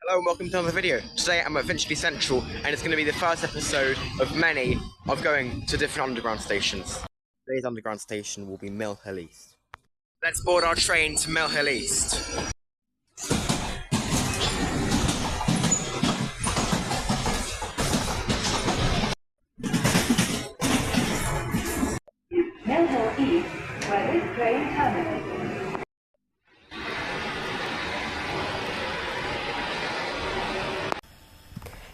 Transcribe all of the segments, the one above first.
Hello and welcome to another video. Today I'm at Finchley Central and it's going to be the first episode of many of going to different underground stations. Today's underground station will be Mill Hill East. Let's board our train to Mill Hill East. Mill Hill East, where this train terminates.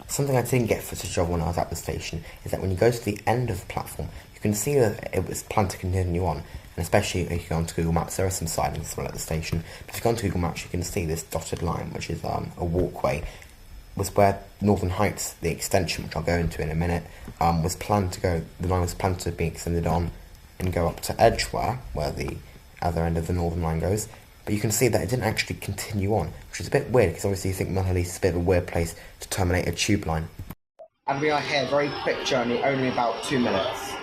Something I didn't get footage of when I was at the station is that when you go to the end of the platform, you can see that it was planned to continue on, and especially if you go onto Google Maps, there are some signs as well at the station. But if you go onto Google Maps, you can see this dotted line, which is a walkway, was where Northern Heights, the extension, which I'll go into in a minute, was planned to go. The line was planned to be extended on and go up to Edgware, where the other end of the Northern Line goes. But you can see that it didn't actually continue on, which is a bit weird, because obviously you think Mill Hill East is a bit of a weird place to terminate a tube line. And we are here, very quick journey, only about 2 minutes.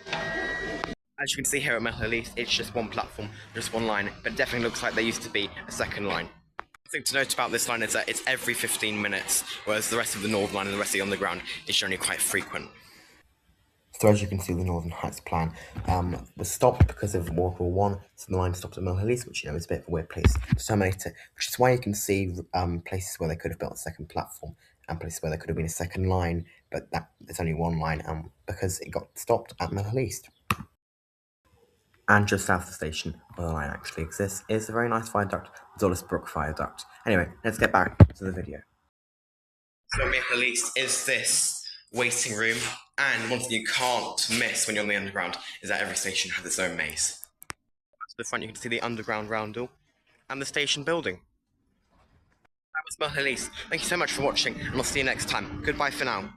As you can see here at Mill Hill East, it's just one platform, just one line, but it definitely looks like there used to be a second line. The thing to note about this line is that it's every 15 minutes, whereas the rest of the Northern Line and the rest of the Underground is generally quite frequent. So as you can see, the Northern Heights plan was stopped because of World War One. So the line stopped at Mill Hill East, which is a bit of a weird place to terminate it. Which is why you can see places where they could have built a second platform and places where there could have been a second line, but there's only one line because it got stopped at Mill Hill East. And just south of the station, where the line actually exists, is a very nice viaduct, the Dulles Brook Viaduct. Anyway, let's get back to the video. So Mill Hill East is this waiting room, and one thing you can't miss when you're on the Underground is that every station has its own maze. To the front you can see the Underground roundel and the station building. That was Mill Hill East. Thank you so much for watching, and I'll see you next time. Goodbye for now.